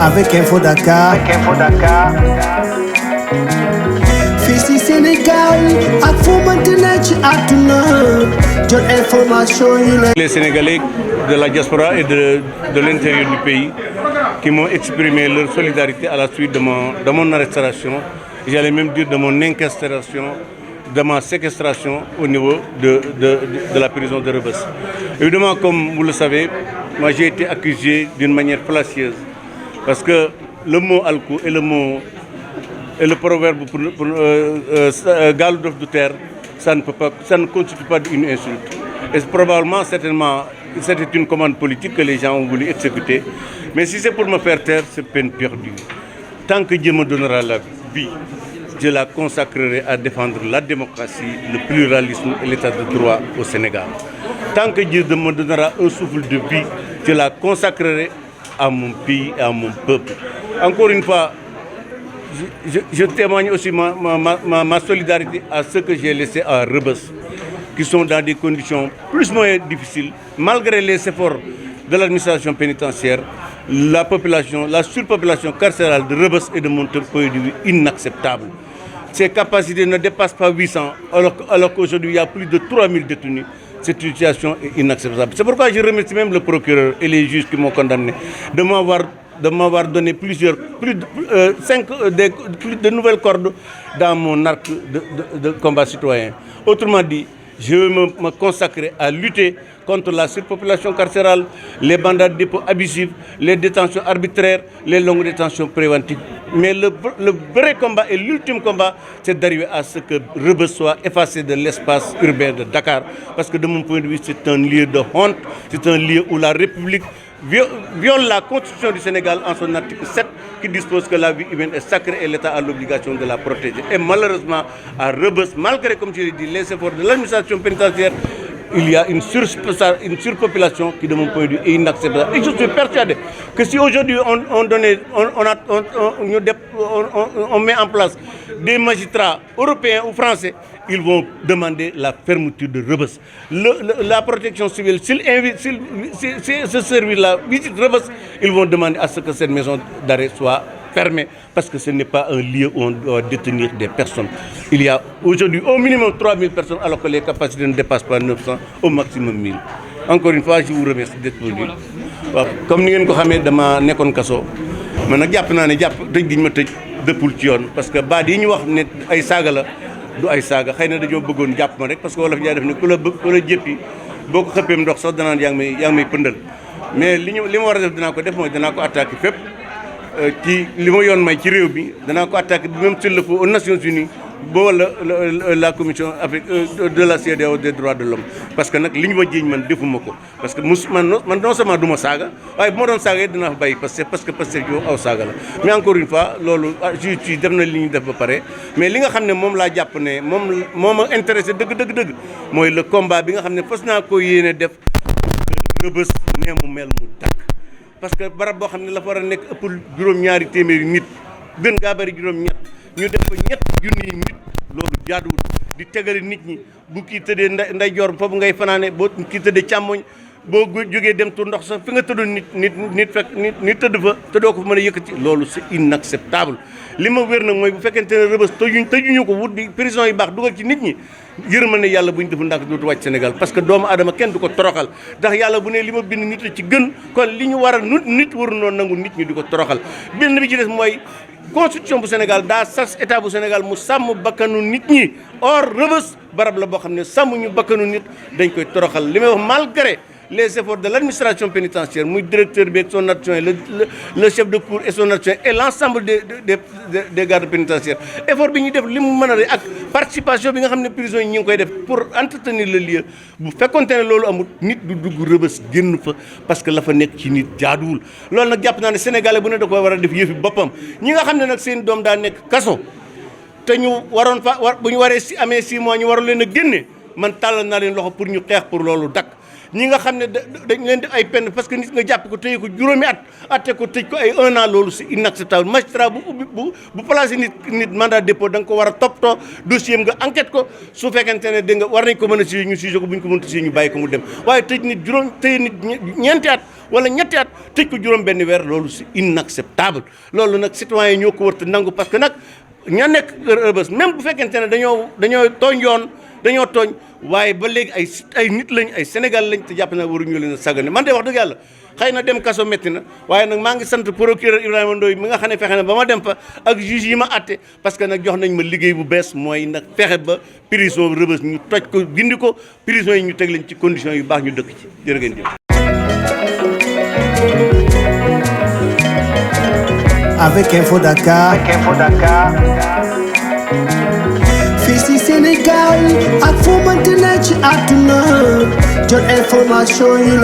avec Info Dakar. Fii ci Sénégal ak fu mënti ne ci àdduna jot information yi la. Les Sénégalais de la diaspora et de l'intérieur du pays qui m'ont exprimé leur solidarité à la suite de mon arrestation, j'allais même dire de mon incarcération, de ma séquestration au niveau de la prison de Rebeuss. Évidemment, comme vous le savez, moi j'ai été accusé d'une manière fallacieuse parce que le mot alkou et le proverbe pour Galou Dof du Terre, ça ne constitue pas une insulte. Et probablement, certainement, c'était une commande politique que les gens ont voulu exécuter. Mais si c'est pour me faire taire, c'est peine perdue. Tant que Dieu me donnera la vie, je la consacrerai à défendre la démocratie, le pluralisme et l'état de droit au Sénégal. Tant que Dieu me donnera un souffle de vie, je la consacrerai à mon pays et à mon peuple. Encore une fois, je témoigne aussi ma solidarité à ceux que j'ai laissés à Rebeuss, qui sont dans des conditions plus ou moins difficiles, malgré les efforts de l'administration pénitentiaire. La surpopulation carcérale de Rebeuss est de mon point de vue inacceptable. Ses capacités ne dépassent pas 800, alors qu'aujourd'hui il y a plus de 3000 détenus. Cette situation est inacceptable. C'est pourquoi je remercie même le procureur et les juges qui m'ont condamné de m'avoir donné plus de nouvelles cordes dans mon arc de combat citoyen. Autrement dit, je veux me consacrer à lutter contre la surpopulation carcérale, les mandats de dépôt abusifs, les détentions arbitraires, les longues détentions préventives. Mais le vrai combat et l'ultime combat, c'est d'arriver à ce que Rebeuss soit effacé de l'espace urbain de Dakar. Parce que de mon point de vue, c'est un lieu de honte, c'est un lieu où la République viole la Constitution du Sénégal en son article 7 qui dispose que la vie humaine est sacrée et l'État a l'obligation de la protéger. Et malheureusement, à Rebeuss, malgré, comme je l'ai dit, les efforts de l'administration pénitentiaire, il y a une surpopulation qui, de mon point de vue, est inacceptable. Et je suis persuadé que si aujourd'hui on met en place des magistrats européens ou français, ils vont demander la fermeture de Rebeuss. La protection civile, si ce service-là visite Rebeuss, ils vont demander à ce que cette maison d'arrêt soit fermée, parce que ce n'est pas un lieu où on doit détenir des personnes. Il y a aujourd'hui au minimum 3000 personnes, alors que les capacités ne dépassent pas 900, au maximum 1000. Encore une fois, je vous remercie d'être venu. Comme vous le savez, je suis en kaso. Mais je suis dëppul ci yoon parce que baat yi ñu wax ne ay saaga la du ay saaga xëy na dañoo bëggoon jàpp ma rek parce que wolof jaay def ne ku la jëppi boo ko xëppeem ndox sax danaan yaa ngi may pëndal mais li ma war a def dinaa ko def mooy danaa ko attaqué fépp ci li ma yoon may ci réew bi danaa ko attaqué même s'il le faut aux Nations Unies boo la commission de la CEDEAO des droits de l'homme parce que nag li ñu ma jiiñ man defuma ko parce que man non seulement du ma saaga waaye bu ma doon saaga dinaa fa bàyyi parce que yow aw saaga la mais encore une fois loolu juge ci def na li ñu def ba pare mais li nga xam ne moom laa jàpp ne moo ma intéressé dëgg mooy le combat bi nga xam ne fas naa ko yéene def Rebeuss nee mu mel mu tàkk parce que barab boo xam ne la fa war a nekk ëpp juróom-ñaari téeméeri nit gën ngaa bëri juróom-ñett ñu def ko ñett junniy nit loolu jaaduwul di tegale nit ñi bu kii tëddee ndeyjoor foofu ngay fanaane boo kii tëddee càmmoñ boo jógee dem tur ndox sax fi nga tëddoon nit tëdd fa te doo ko fa mën a yëkkati loolu c'est inacceptable li ma wér nag mooy bu fekkente ne Rebeuss tëjuñu ko wut di prison yu baax dugal ci nit ñi yërmande yàlla bu ñu defu ndànk dootu wàcc Sénégal parce que doomu aadama kenn du ko toroxal ndax yàlla bu ne li ma bind nit la ci gën kon li ñu war a nit waru noonu nangu nit ñi di ko toroxal benn bi ci des mooy constitution bu Sénégal daa sas état bu Sénégal mu sàmm bakkanu nit ñi or Rebeuss barab la boo xam ne sàmm ñu bakkanu nit dañ koy toroxal li may wax malgré les efforts de l'administration pénitentiaire muy directeur bi ak son adjoint le chef de cour et son adjoint et l'ensemble des gardes pénitentiaires effort bi ñuy def li mu mën a de ak participation bi nga xam ne prison yi ñu ngi koy def pour entretenir le lieu bu fekkonte ne loolu amul nit du dugg Rebeuss génn fa parce que la fa nekk ci nit jaaduwul loolu nag jàpp naa ne sénégalais bu ne da ko war a def yëfi boppam ñi nga xam ne nag seen doom daa nekk kaso te ñu waroon bu ñu waree amee 6 mois ñu waroon leen a génne man tàllal naa leen loxo pour ñu xeex pour loolu dakk ñi nga xam ne dañ leen di ay peine parce que nit nga jàpp ko téye ko juróomi at atte ko tëj ko ay 1 an loolu c'est inacceptable magistrat bu placé nit mandat dépôt da nga ko war a toppatoo dossier nga enquête ko su fekkente ne dégg nga war nañ ko mën a si ñu siise ko bu ñu ko mënta si ñu bàyyi ko mu dem waaye tëj nit ñeenti at wala ñetti at tëj ko juróom benn weer loolu c'est inacceptable loolu nag citoyens yi ñoo ko wërta nangu parce que nag ña nekk Rebeuss même bu fekkente ne dañoo tooñ yoon dañoo tooñ waaye ba léegi ay nit lañ ay Sénégal lañ te jàpp na waruñu leen a sagane man de wax dëgg yàlla xëy na dem kaso métti na waaye nag maa ngi sant procureur Ibrahima Ndoye mi nga xam ne fexe na ba ma dem fa ak juge yi ma àtte parce que nag jox nañ ma liggéey bu bees mooy nag fexe ba prison Rebeuss ñu toj ko gindi ko prison yi ñu teg leen ci conditions yu baax ñu dëkk ci jërë ngeen jëf. Avec Info Dakar. fii ci Sénégal ak fu mënti ne ci àdduna jot information yu